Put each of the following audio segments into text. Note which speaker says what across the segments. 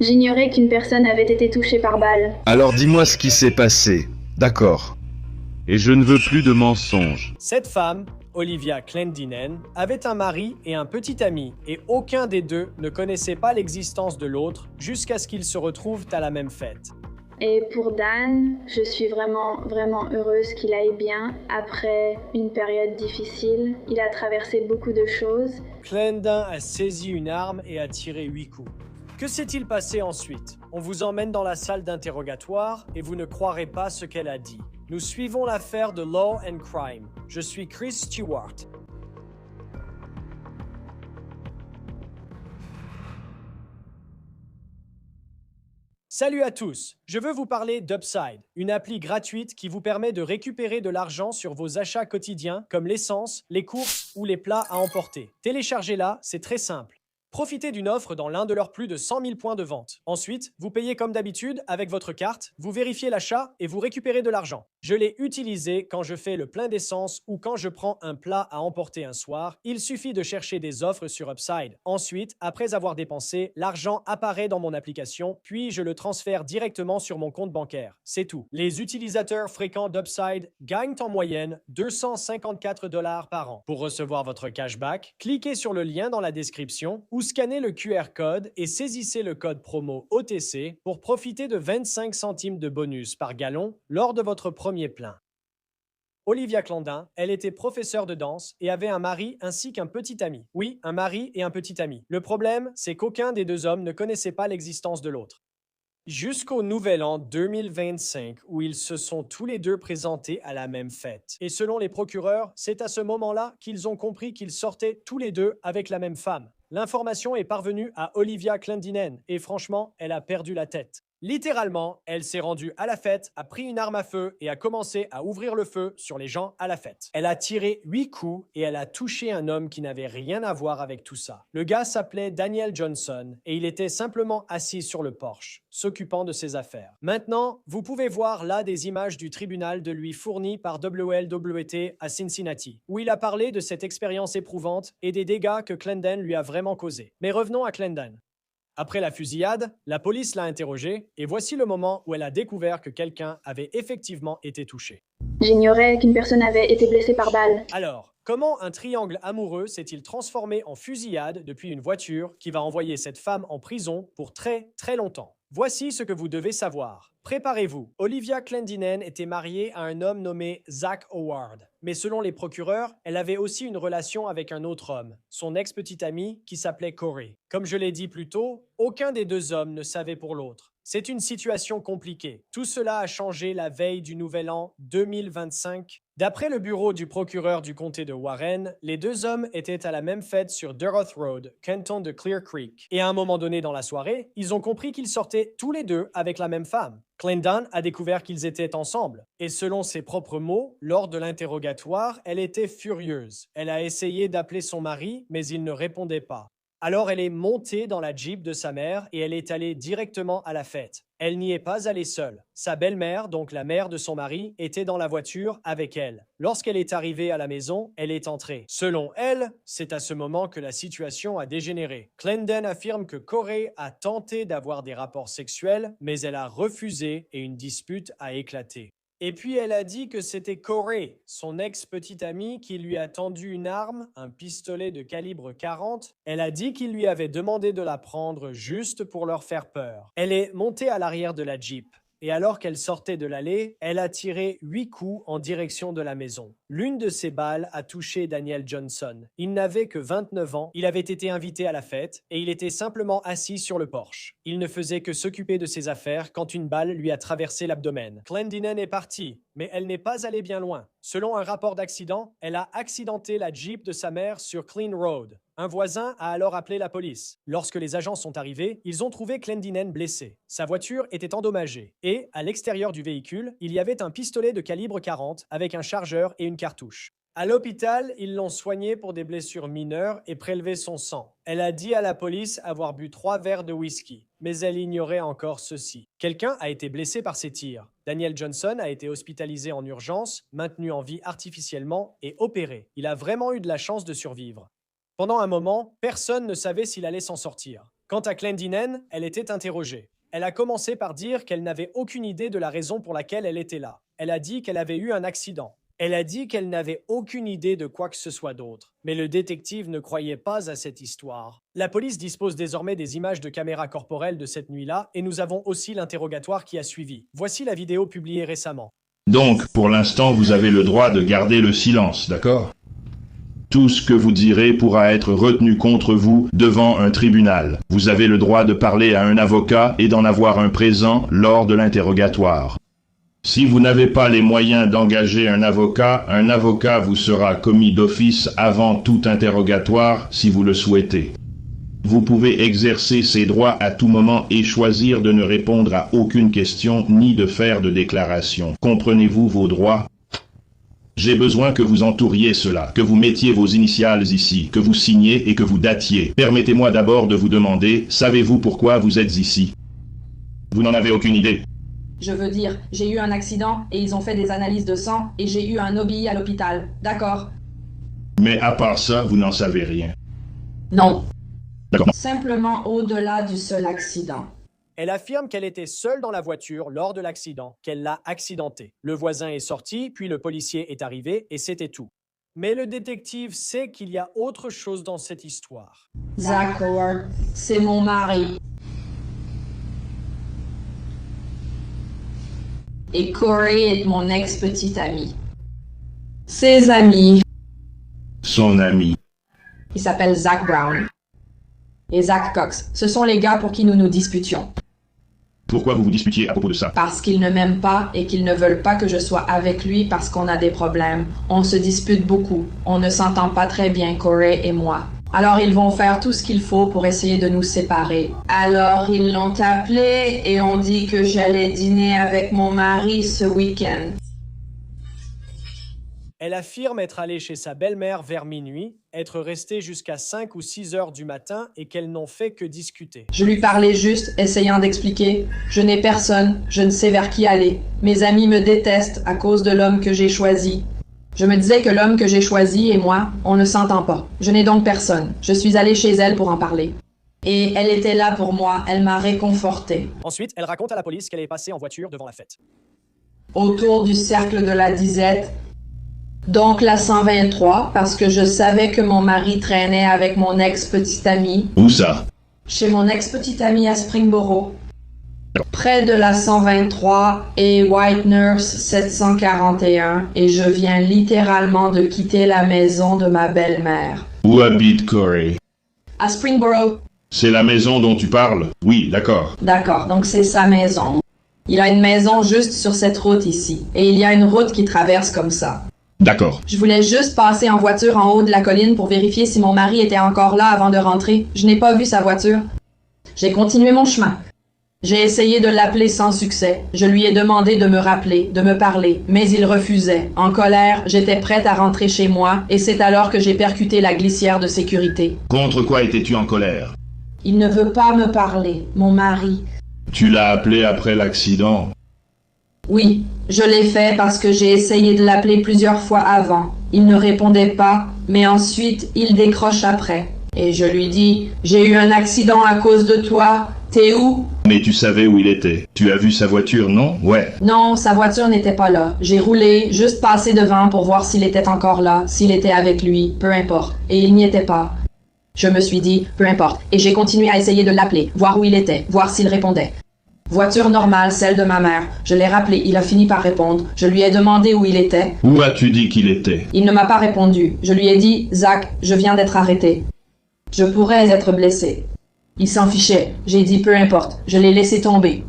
Speaker 1: J'ignorais qu'une personne avait été touchée par balle.
Speaker 2: Alors dis-moi ce qui s'est passé. D'accord.
Speaker 3: Et je ne veux plus de mensonges.
Speaker 4: Cette femme, Olivia Clendinen, avait un mari et un petit ami, et aucun des deux ne connaissait pas l'existence de l'autre jusqu'à ce qu'ils se retrouvent à la même fête.
Speaker 1: Et pour Dan, je suis vraiment heureuse qu'il aille bien. Après une période difficile, il a traversé beaucoup de choses.
Speaker 4: Clendin a saisi une arme et a tiré 8 coups. Que s'est-il passé ensuite? On vous emmène dans la salle d'interrogatoire et vous ne croirez pas ce qu'elle a dit. Nous suivons l'affaire de Law and Crime. Je suis Chris Stewart. Salut à tous, je veux vous parler d'Upside, une appli gratuite qui vous permet de récupérer de l'argent sur vos achats quotidiens comme l'essence, les courses ou les plats à emporter. Téléchargez-la, c'est très simple. Profitez d'une offre dans l'un de leurs plus de 100 000 points de vente. Ensuite, vous payez comme d'habitude avec votre carte, vous vérifiez l'achat et vous récupérez de l'argent. Je l'ai utilisé quand je fais le plein d'essence ou quand je prends un plat à emporter un soir. Il suffit de chercher des offres sur Upside. Ensuite, après avoir dépensé, l'argent apparaît dans mon application, puis je le transfère directement sur mon compte bancaire. C'est tout. Les utilisateurs fréquents d'Upside gagnent en moyenne 254 $ par an. Pour recevoir votre cashback, cliquez sur le lien dans la description ou scannez le QR code et saisissez le code promo OTC pour profiter de 25 centimes de bonus par gallon lors de votre premier plein. Olivia Clendin, elle était professeure de danse et avait un mari ainsi qu'un petit ami. Oui, un mari et un petit ami. Le problème, c'est qu'aucun des deux hommes ne connaissait pas l'existence de l'autre. Jusqu'au nouvel an 2025, où ils se sont tous les deux présentés à la même fête. Et selon les procureurs, c'est à ce moment-là qu'ils ont compris qu'ils sortaient tous les deux avec la même femme. L'information est parvenue à Olivia Clendinen et franchement, elle a perdu la tête. Littéralement, elle s'est rendue à la fête, a pris une arme à feu et a commencé à ouvrir le feu sur les gens à la fête. Elle a tiré 8 coups et elle a touché un homme qui n'avait rien à voir avec tout ça. Le gars s'appelait Daniel Johnson et il était simplement assis sur le porche, s'occupant de ses affaires. Maintenant, vous pouvez voir là des images du tribunal de lui fournies par WLWT à Cincinnati, où il a parlé de cette expérience éprouvante et des dégâts que Clendin lui a vraiment causés. Mais revenons à Clendin. Après la fusillade, la police l'a interrogée et voici le moment où elle a découvert que quelqu'un avait effectivement été touché.
Speaker 1: J'ignorais qu'une personne avait été blessée par balle.
Speaker 4: Alors, comment un triangle amoureux s'est-il transformé en fusillade depuis une voiture qui va envoyer cette femme en prison pour très longtemps? Voici ce que vous devez savoir. Préparez-vous. Olivia Clendinen était mariée à un homme nommé Zach Howard. Mais selon les procureurs, elle avait aussi une relation avec un autre homme, son ex-petit ami qui s'appelait Corey. Comme je l'ai dit plus tôt, aucun des deux hommes ne savait pour l'autre. C'est une situation compliquée. Tout cela a changé la veille du nouvel an 2025. D'après le bureau du procureur du comté de Warren, les deux hommes étaient à la même fête sur Doroth Road, canton de Clear Creek. Et à un moment donné dans la soirée, ils ont compris qu'ils sortaient tous les deux avec la même femme. Clendin a découvert qu'ils étaient ensemble. Et selon ses propres mots, lors de l'interrogatoire, elle était furieuse. Elle a essayé d'appeler son mari, mais il ne répondait pas. Alors elle est montée dans la Jeep de sa mère et elle est allée directement à la fête. Elle n'y est pas allée seule. Sa belle-mère, donc la mère de son mari, était dans la voiture avec elle. Lorsqu'elle est arrivée à la maison, elle est entrée. Selon elle, c'est à ce moment que la situation a dégénéré. Clendin affirme que Corey a tenté d'avoir des rapports sexuels, mais elle a refusé et une dispute a éclaté. Et puis elle a dit que c'était Corey, son ex-petit ami, qui lui a tendu une arme, un pistolet de calibre 40. Elle a dit qu'il lui avait demandé de la prendre juste pour leur faire peur. Elle est montée à l'arrière de la Jeep. Et alors qu'elle sortait de l'allée, elle a tiré 8 coups en direction de la maison. L'une de ces balles a touché Daniel Johnson. Il n'avait que 29 ans, il avait été invité à la fête et il était simplement assis sur le porche. Il ne faisait que s'occuper de ses affaires quand une balle lui a traversé l'abdomen. Clendinen est partie, mais elle n'est pas allée bien loin. Selon un rapport d'accident, elle a accidenté la Jeep de sa mère sur Clean Road. Un voisin a alors appelé la police. Lorsque les agents sont arrivés, ils ont trouvé Clendinen blessé. Sa voiture était endommagée et, à l'extérieur du véhicule, il y avait un pistolet de calibre 40 avec un chargeur et une cartouche. À l'hôpital, ils l'ont soignée pour des blessures mineures et prélevé son sang. Elle a dit à la police avoir bu 3 verres de whisky, mais elle ignorait encore ceci. Quelqu'un a été blessé par ces tirs. Daniel Johnson a été hospitalisé en urgence, maintenu en vie artificiellement et opéré. Il a vraiment eu de la chance de survivre. Pendant un moment, personne ne savait s'il allait s'en sortir. Quant à Clendinen, elle était interrogée. Elle a commencé par dire qu'elle n'avait aucune idée de la raison pour laquelle elle était là. Elle a dit qu'elle avait eu un accident. Elle a dit qu'elle n'avait aucune idée de quoi que ce soit d'autre. Mais le détective ne croyait pas à cette histoire. La police dispose désormais des images de caméras corporelles de cette nuit-là et nous avons aussi l'interrogatoire qui a suivi. Voici la vidéo publiée récemment.
Speaker 5: Donc, pour l'instant, vous avez le droit de garder le silence, d'accord? Tout ce que vous direz pourra être retenu contre vous devant un tribunal. Vous avez le droit de parler à un avocat et d'en avoir un présent lors de l'interrogatoire. Si vous n'avez pas les moyens d'engager un avocat vous sera commis d'office avant tout interrogatoire si vous le souhaitez. Vous pouvez exercer ces droits à tout moment et choisir de ne répondre à aucune question ni de faire de déclaration. Comprenez-vous vos droits? J'ai besoin que vous entouriez cela, que vous mettiez vos initiales ici, que vous signiez et que vous datiez. Permettez-moi d'abord de vous demander, savez-vous pourquoi vous êtes ici? Vous n'en avez aucune idée.
Speaker 6: Je veux dire, j'ai eu un accident et ils ont fait des analyses de sang et j'ai eu un OBI à l'hôpital. D'accord.
Speaker 5: Mais à part ça, vous n'en savez rien.
Speaker 6: Non.
Speaker 5: D'accord.
Speaker 6: Simplement au-delà du seul accident.
Speaker 4: Elle affirme qu'elle était seule dans la voiture lors de l'accident, qu'elle l'a accidenté. Le voisin est sorti, puis le policier est arrivé, et c'était tout. Mais le détective sait qu'il y a autre chose dans cette histoire.
Speaker 6: Zach Howard, c'est mon mari. Et Corey est mon ex-petite amie. Ses amis.
Speaker 5: Son ami.
Speaker 6: Il s'appelle Zach Brown. Et Zach Cox. Ce sont les gars pour qui nous nous disputions.
Speaker 5: Pourquoi vous vous disputiez à propos de ça?
Speaker 6: Parce qu'ils ne m'aiment pas et qu'ils ne veulent pas que je sois avec lui parce qu'on a des problèmes. On se dispute beaucoup. On ne s'entend pas très bien, Corey et moi. Alors ils vont faire tout ce qu'il faut pour essayer de nous séparer. Alors ils l'ont appelé et ont dit que j'allais dîner avec mon mari ce week-end.
Speaker 4: Elle affirme être allée chez sa belle-mère vers minuit, être restée jusqu'à 5 ou 6 heures du matin et qu'elles n'ont fait que discuter.
Speaker 6: Je lui parlais juste, essayant d'expliquer. Je n'ai personne, je ne sais vers qui aller. Mes amis me détestent à cause de l'homme que j'ai choisi. Je me disais que l'homme que j'ai choisi et moi, on ne s'entend pas. Je n'ai donc personne. Je suis allée chez elle pour en parler. Et elle était là pour moi, elle m'a réconfortée.
Speaker 4: Ensuite, elle raconte à la police qu'elle est passée en voiture devant la fête.
Speaker 6: Autour du cercle de la disette, donc la 123, parce que je savais que mon mari traînait avec mon ex-petite amie.
Speaker 5: Où ça?
Speaker 6: Chez mon ex-petite amie à Springboro. Près de la 123 et White Nurse 741, et je viens littéralement de quitter la maison de ma belle-mère.
Speaker 5: Où habite Corey?
Speaker 6: À Springboro.
Speaker 5: C'est la maison dont tu parles? Oui, d'accord.
Speaker 6: D'accord, donc c'est sa maison. Il a une maison juste sur cette route ici, et il y a une route qui traverse comme ça.
Speaker 5: D'accord.
Speaker 6: Je voulais juste passer en voiture en haut de la colline pour vérifier si mon mari était encore là avant de rentrer. Je n'ai pas vu sa voiture. J'ai continué mon chemin. J'ai essayé de l'appeler sans succès. Je lui ai demandé de me rappeler, de me parler, mais il refusait. En colère, j'étais prête à rentrer chez moi, et c'est alors que j'ai percuté la glissière de sécurité.
Speaker 5: Contre quoi étais-tu en colère?
Speaker 6: Il ne veut pas me parler, mon mari.
Speaker 5: Tu l'as appelé après l'accident?
Speaker 6: Oui, je l'ai fait parce que j'ai essayé de l'appeler plusieurs fois avant. Il ne répondait pas, mais ensuite, il décroche après. Et je lui dis, j'ai eu un accident à cause de toi. T'es où?
Speaker 5: Mais tu savais où il était. Tu as vu sa voiture, non? Ouais.
Speaker 6: Non, sa voiture n'était pas là. J'ai roulé, juste passé devant pour voir s'il était encore là, s'il était avec lui, peu importe. Et il n'y était pas. Je me suis dit, peu importe. Et j'ai continué à essayer de l'appeler, voir où il était, voir s'il répondait. Voiture normale, celle de ma mère. Je l'ai rappelé, il a fini par répondre. Je lui ai demandé où il était.
Speaker 5: Où as-tu dit qu'il était?
Speaker 6: Il ne m'a pas répondu. Je lui ai dit, Zach, je viens d'être arrêté. Je pourrais être blessé. Il s'en fichait. J'ai dit, peu importe. Je l'ai laissé tomber.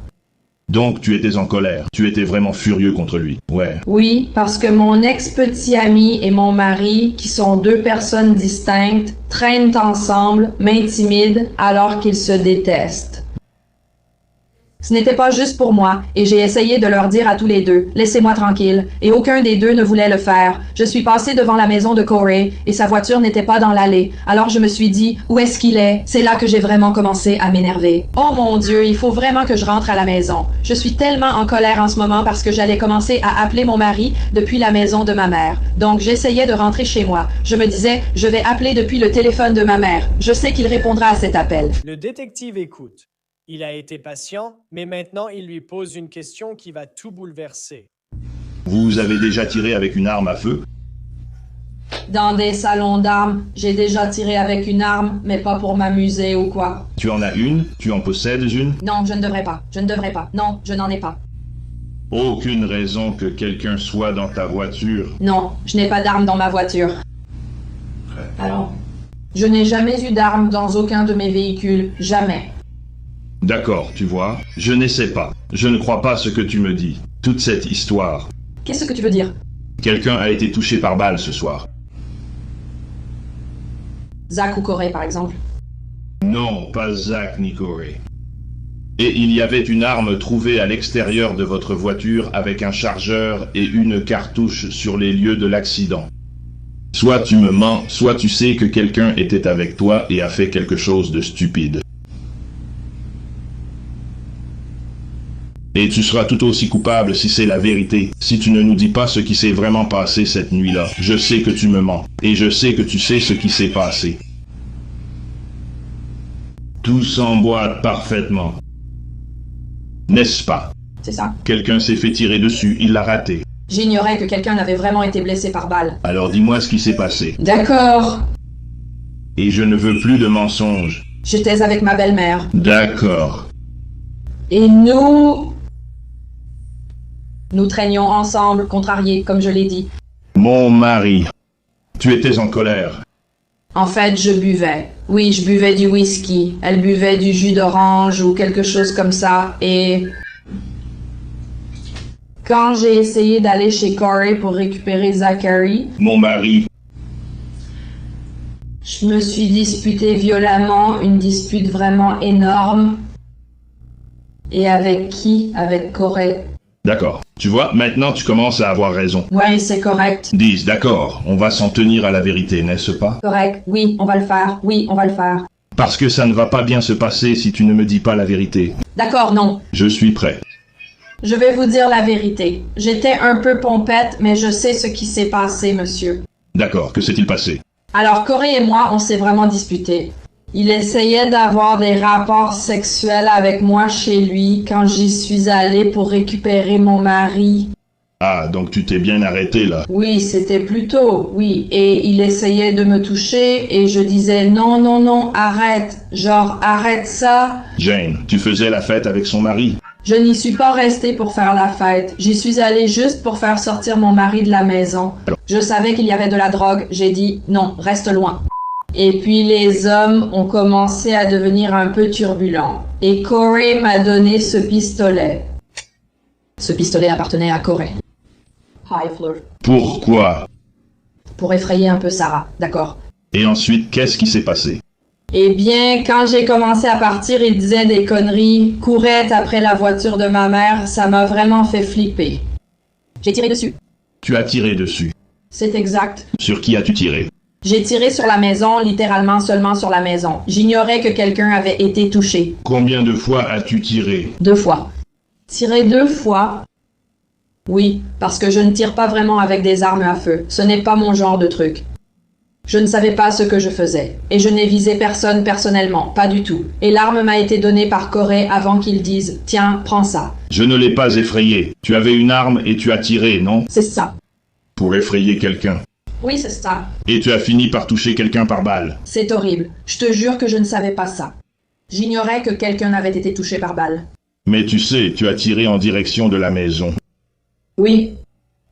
Speaker 5: Donc tu étais en colère. Tu étais vraiment furieux contre lui. Ouais.
Speaker 6: Oui, parce que mon ex-petit ami et mon mari, qui sont deux personnes distinctes, traînent ensemble, m'intimident alors qu'ils se détestent. Ce n'était pas juste pour moi, et j'ai essayé de leur dire à tous les deux, laissez-moi tranquille, et aucun des deux ne voulait le faire. Je suis passé devant la maison de Corey, et sa voiture n'était pas dans l'allée. Alors je me suis dit, où est-ce qu'il est? C'est là que j'ai vraiment commencé à m'énerver. Oh mon Dieu, il faut vraiment que je rentre à la maison. Je suis tellement en colère en ce moment parce que j'allais commencer à appeler mon mari depuis la maison de ma mère. Donc j'essayais de rentrer chez moi. Je me disais, je vais appeler depuis le téléphone de ma mère. Je sais qu'il répondra à cet appel.
Speaker 4: Le détective écoute. Il a été patient, mais maintenant il lui pose une question qui va tout bouleverser.
Speaker 5: Vous avez déjà tiré avec une arme à feu?
Speaker 6: Dans des salons d'armes, j'ai déjà tiré avec une arme, mais pas pour m'amuser ou quoi.
Speaker 5: Tu en as une? Tu en possèdes une?
Speaker 6: Non, je ne devrais pas. Je ne devrais pas. Non, je n'en ai pas.
Speaker 5: Aucune raison que quelqu'un soit dans ta voiture.
Speaker 6: Non, je n'ai pas d'arme dans ma voiture. Alors? Je n'ai jamais eu d'arme dans aucun de mes véhicules. Jamais.
Speaker 5: D'accord, tu vois, je n'essaie pas. Je ne crois pas ce que tu me dis. Toute cette histoire.
Speaker 6: Qu'est-ce que tu veux dire?
Speaker 5: Quelqu'un a été touché par balle ce soir.
Speaker 6: Zach ou Corey, par exemple.
Speaker 5: Non, pas Zach ni Corey. Et il y avait une arme trouvée à l'extérieur de votre voiture avec un chargeur et une cartouche sur les lieux de l'accident. Soit tu me mens, soit tu sais que quelqu'un était avec toi et a fait quelque chose de stupide. Et tu seras tout aussi coupable si c'est la vérité, si tu ne nous dis pas ce qui s'est vraiment passé cette nuit-là. Je sais que tu me mens, et je sais que tu sais ce qui s'est passé. Tout s'emboîte parfaitement. N'est-ce pas?
Speaker 6: C'est ça.
Speaker 5: Quelqu'un s'est fait tirer dessus, il l'a raté.
Speaker 6: J'ignorais que quelqu'un avait vraiment été blessé par balle.
Speaker 5: Alors dis-moi ce qui s'est passé.
Speaker 6: D'accord.
Speaker 5: Et je ne veux plus de mensonges.
Speaker 6: J'étais avec ma belle-mère.
Speaker 5: D'accord.
Speaker 6: Et nous traînions ensemble, contrariés, comme je l'ai dit.
Speaker 5: Mon mari. Tu étais en colère.
Speaker 6: En fait, je buvais. Oui, je buvais du whisky. Elle buvait du jus d'orange ou quelque chose comme ça. Et quand j'ai essayé d'aller chez Corey pour récupérer Zachary,
Speaker 5: Mon mari.
Speaker 6: je me suis disputée violemment, une dispute vraiment énorme. Et avec qui? Avec Corey.
Speaker 5: D'accord. Tu vois, maintenant tu commences à avoir raison.
Speaker 6: Ouais, c'est correct.
Speaker 5: Dis, d'accord, on va s'en tenir à la vérité, n'est-ce pas?
Speaker 6: Correct. Oui, on va le faire. Oui, on va le faire.
Speaker 5: Parce que ça ne va pas bien se passer si tu ne me dis pas la vérité.
Speaker 6: D'accord, non.
Speaker 5: Je suis prêt.
Speaker 6: Je vais vous dire la vérité. J'étais un peu pompette, mais je sais ce qui s'est passé, monsieur.
Speaker 5: D'accord, que s'est-il passé?
Speaker 6: Alors, Corey et moi, on s'est vraiment disputés. Il essayait d'avoir des rapports sexuels avec moi chez lui quand j'y suis allée pour récupérer mon mari.
Speaker 5: Ah, donc tu t'es bien arrêté là.
Speaker 6: Oui, c'était plus tôt, oui. Et il essayait de me toucher et je disais non, non, non, arrête. Genre, arrête ça.
Speaker 5: Jane, tu faisais la fête avec son mari.
Speaker 6: Je n'y suis pas restée pour faire la fête. J'y suis allée juste pour faire sortir mon mari de la maison. Je savais qu'il y avait de la drogue. J'ai dit non, reste loin. Et puis les hommes ont commencé à devenir un peu turbulents. Et Corey m'a donné ce pistolet. Ce pistolet appartenait à Corey. Hi, Fleur.
Speaker 5: Pourquoi?
Speaker 6: Pour effrayer un peu Sarah, d'accord.
Speaker 5: Et ensuite, qu'est-ce qui s'est passé?
Speaker 6: Eh bien, quand j'ai commencé à partir, il disait des conneries, courait après la voiture de ma mère, ça m'a vraiment fait flipper. J'ai tiré dessus.
Speaker 5: Tu as tiré dessus.
Speaker 6: C'est exact.
Speaker 5: Sur qui as-tu tiré?
Speaker 6: J'ai tiré sur la maison, littéralement seulement sur la maison. J'ignorais que quelqu'un avait été touché.
Speaker 5: Combien de fois as-tu tiré?
Speaker 6: 2 fois. Tirer 2 fois? Oui, parce que je ne tire pas vraiment avec des armes à feu. Ce n'est pas mon genre de truc. Je ne savais pas ce que je faisais. Et je n'ai visé personne personnellement, pas du tout. Et l'arme m'a été donnée par Corey avant qu'il dise « Tiens, prends ça ».
Speaker 5: Je ne l'ai pas effrayé. Tu avais une arme et tu as tiré, non?
Speaker 6: C'est ça.
Speaker 5: Pour effrayer quelqu'un.
Speaker 6: Oui, c'est ça.
Speaker 5: Et tu as fini par toucher quelqu'un par balle.
Speaker 6: C'est horrible. Je te jure que je ne savais pas ça. J'ignorais que quelqu'un avait été touché par balle.
Speaker 5: Mais tu sais, tu as tiré en direction de la maison.
Speaker 6: Oui.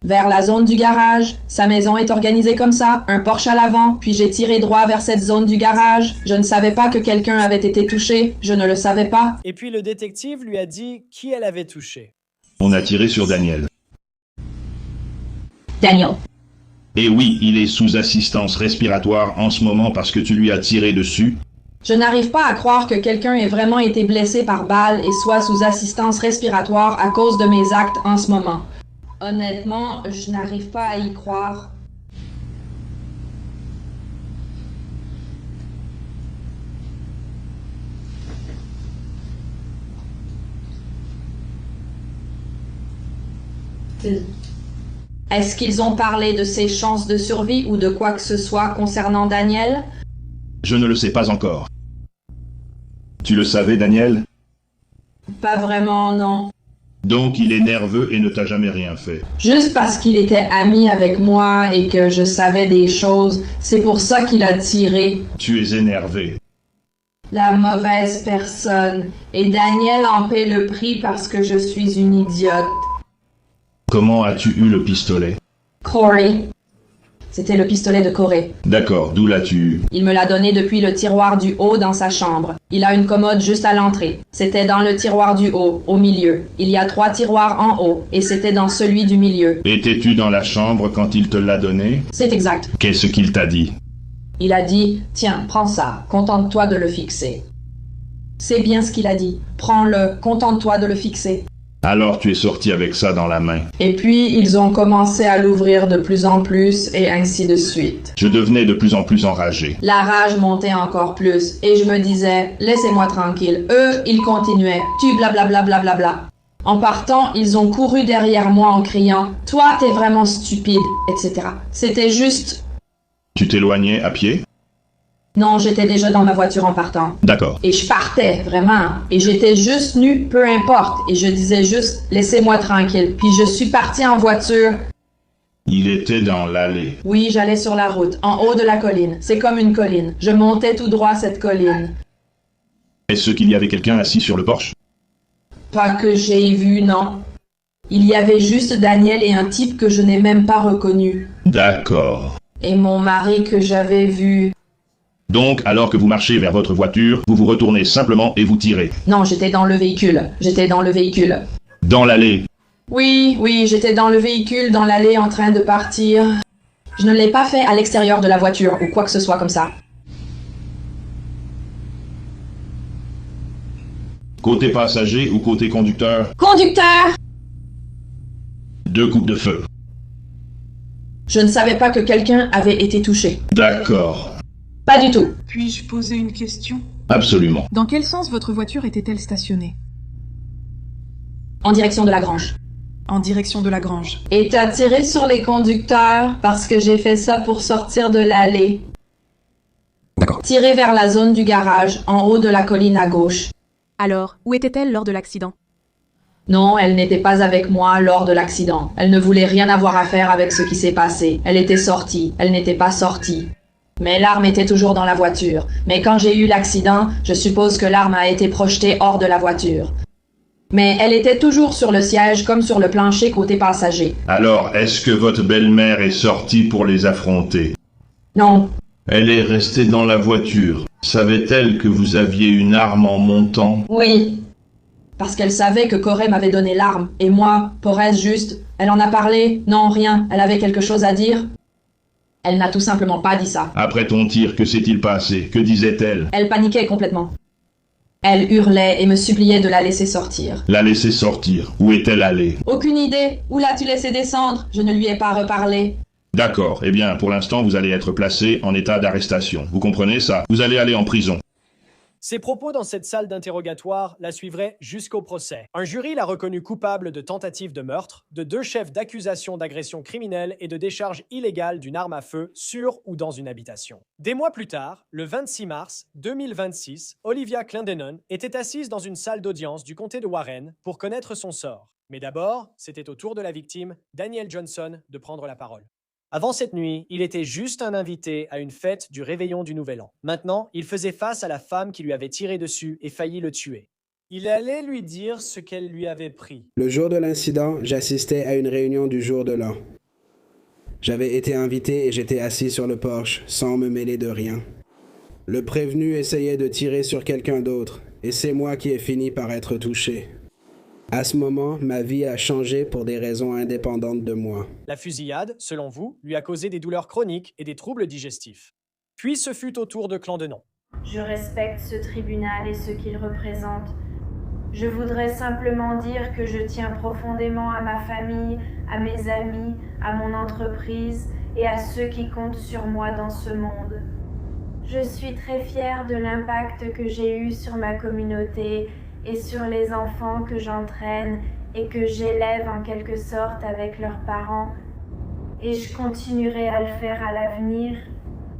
Speaker 6: Vers la zone du garage. Sa maison est organisée comme ça, un Porsche à l'avant, puis j'ai tiré droit vers cette zone du garage. Je ne savais pas que quelqu'un avait été touché. Je ne le savais pas.
Speaker 4: Et puis le détective lui a dit qui elle avait touché.
Speaker 5: On a tiré sur Daniel.
Speaker 6: Daniel.
Speaker 5: Et oui, il est sous assistance respiratoire en ce moment parce que tu lui as tiré dessus.
Speaker 6: Je n'arrive pas à croire que quelqu'un ait vraiment été blessé par balle et soit sous assistance respiratoire à cause de mes actes en ce moment. Honnêtement, je n'arrive pas à y croire. Est-ce qu'ils ont parlé de ses chances de survie ou de quoi que ce soit concernant Daniel?
Speaker 5: Je ne le sais pas encore. Tu le savais, Daniel?
Speaker 6: Pas vraiment, non.
Speaker 5: Donc il est nerveux et ne t'a jamais rien fait.
Speaker 6: Juste parce qu'il était ami avec moi et que je savais des choses, c'est pour ça qu'il a tiré.
Speaker 5: Tu es énervé.
Speaker 6: La mauvaise personne. Et Daniel en paie le prix parce que je suis une idiote.
Speaker 5: Comment as-tu eu le pistolet?
Speaker 6: Corey. C'était le pistolet de Corey.
Speaker 5: D'accord, d'où l'as-tu eu?
Speaker 6: Il me l'a donné depuis le tiroir du haut dans sa chambre. Il a une commode juste à l'entrée. C'était dans le tiroir du haut, au milieu. Il y a 3 tiroirs en haut, et c'était dans celui du milieu.
Speaker 5: Étais-tu dans la chambre quand il te l'a donné?
Speaker 6: C'est exact.
Speaker 5: Qu'est-ce qu'il t'a dit?
Speaker 6: Il a dit, tiens, prends ça, contente-toi de le fixer. C'est bien ce qu'il a dit. Prends-le, contente-toi de le fixer.
Speaker 5: Alors tu es sorti avec ça dans la main.
Speaker 6: Et puis, ils ont commencé à l'ouvrir de plus en plus, et ainsi de suite.
Speaker 5: Je devenais de plus en plus enragé.
Speaker 6: La rage montait encore plus, et je me disais, laissez-moi tranquille. Eux, ils continuaient, tu blablabla blablabla. En partant, ils ont couru derrière moi en criant, toi, t'es vraiment stupide, etc. C'était juste...
Speaker 5: Tu t'éloignais à pied?
Speaker 6: Non, j'étais déjà dans ma voiture en partant.
Speaker 5: D'accord.
Speaker 6: Et je partais, vraiment. Et j'étais juste nue, peu importe. Et je disais juste, laissez-moi tranquille. Puis je suis partie en voiture.
Speaker 5: Il était dans l'allée.
Speaker 6: Oui, j'allais sur la route, en haut de la colline. C'est comme une colline. Je montais tout droit cette colline.
Speaker 5: Est-ce qu'il y avait quelqu'un assis sur le porche?
Speaker 6: Pas que j'ai vu, non. Il y avait juste Daniel et un type que je n'ai même pas reconnu.
Speaker 5: D'accord.
Speaker 6: Et mon mari que j'avais vu.
Speaker 5: Donc, alors que vous marchez vers votre voiture, vous vous retournez simplement et vous tirez.
Speaker 6: Non, j'étais dans le véhicule. J'étais dans le véhicule.
Speaker 5: Dans l'allée.
Speaker 6: Oui, j'étais dans le véhicule, dans l'allée, en train de partir. Je ne l'ai pas fait à l'extérieur de la voiture, ou quoi que ce soit comme ça.
Speaker 5: Côté passager ou côté conducteur?
Speaker 6: Conducteur!
Speaker 5: 2 coupes de feu.
Speaker 6: Je ne savais pas que quelqu'un avait été touché.
Speaker 5: D'accord.
Speaker 6: Pas du tout.
Speaker 7: Puis-je poser une question?
Speaker 5: Absolument.
Speaker 7: Dans quel sens votre voiture était-elle stationnée?
Speaker 6: En direction de la grange.
Speaker 7: En direction de la grange.
Speaker 6: Et t'as tiré sur les conducteurs parce que j'ai fait ça pour sortir de l'allée.
Speaker 8: D'accord.
Speaker 6: Tirer vers la zone du garage, en haut de la colline à gauche.
Speaker 9: Alors, où était-elle lors de l'accident?
Speaker 6: Non, elle n'était pas avec moi lors de l'accident. Elle ne voulait rien avoir à faire avec ce qui s'est passé. Elle était sortie. Elle n'était pas sortie. Mais l'arme était toujours dans la voiture. Mais quand j'ai eu l'accident, je suppose que l'arme a été projetée hors de la voiture. Mais elle était toujours sur le siège comme sur le plancher côté passager.
Speaker 5: Alors, est-ce que votre belle-mère est sortie pour les affronter?
Speaker 6: Non.
Speaker 5: Elle est restée dans la voiture. Savait-elle que vous aviez une arme en montant?
Speaker 6: Oui. Parce qu'elle savait que Corey m'avait donné l'arme. Et moi, Porez juste, elle en a parlé? Non, rien. Elle avait quelque chose à dire? Elle n'a tout simplement pas dit ça.
Speaker 5: Après ton tir, que s'est-il passé? Que disait-elle?
Speaker 6: Elle paniquait complètement. Elle hurlait et me suppliait de la laisser sortir.
Speaker 5: La laisser sortir. Où est-elle allée?
Speaker 6: Aucune idée. Où l'as-tu laissé descendre? Je ne lui ai pas reparlé.
Speaker 5: D'accord. Eh bien, pour l'instant, vous allez être placé en état d'arrestation. Vous comprenez ça? Vous allez aller en prison.
Speaker 4: Ses propos dans cette salle d'interrogatoire la suivraient jusqu'au procès. Un jury l'a reconnu coupable de tentative de meurtre, de 2 chefs d'accusation d'agression criminelle et de décharge illégale d'une arme à feu sur ou dans une habitation. Des mois plus tard, le 26 mars 2026, Olivia Clendenon était assise dans une salle d'audience du comté de Warren pour connaître son sort. Mais d'abord, c'était au tour de la victime, Daniel Johnson, de prendre la parole. Avant cette nuit, il était juste un invité à une fête du réveillon du Nouvel An. Maintenant, il faisait face à la femme qui lui avait tiré dessus et failli le tuer. Il allait lui dire ce qu'elle lui avait pris.
Speaker 10: Le jour de l'incident, j'assistais à une réunion du jour de l'an. J'avais été invité et j'étais assis sur le porche, sans me mêler de rien. Le prévenu essayait de tirer sur quelqu'un d'autre, et c'est moi qui ai fini par être touché. À ce moment, ma vie a changé pour des raisons indépendantes de moi.
Speaker 4: La fusillade, selon vous, lui a causé des douleurs chroniques et des troubles digestifs. Puis ce fut au tour de Clendenon.
Speaker 11: Je respecte ce tribunal et ce qu'il représente. Je voudrais simplement dire que je tiens profondément à ma famille, à mes amis, à mon entreprise et à ceux qui comptent sur moi dans ce monde. Je suis très fière de l'impact que j'ai eu sur ma communauté et sur les enfants que j'entraîne et que j'élève en quelque sorte avec leurs parents. Et je continuerai à le faire à l'avenir.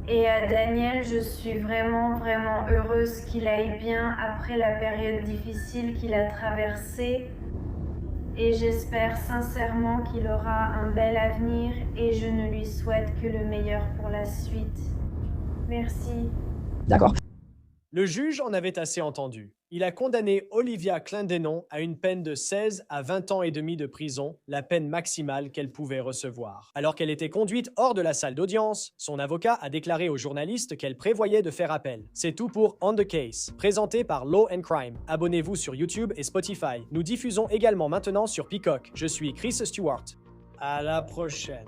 Speaker 11: Et à Daniel, je suis vraiment heureuse qu'il aille bien après la période difficile qu'il a traversée. Et j'espère sincèrement qu'il aura un bel avenir et je ne lui souhaite que le meilleur pour la suite. Merci.
Speaker 8: D'accord.
Speaker 4: Le juge en avait assez entendu. Il a condamné Olivia Clendenon à une peine de 16 à 20 ans et demi de prison, la peine maximale qu'elle pouvait recevoir. Alors qu'elle était conduite hors de la salle d'audience, son avocat a déclaré aux journalistes qu'elle prévoyait de faire appel. C'est tout pour On the Case, présenté par Law & Crime. Abonnez-vous sur YouTube et Spotify. Nous diffusons également maintenant sur Peacock. Je suis Chris Stewart. À la prochaine.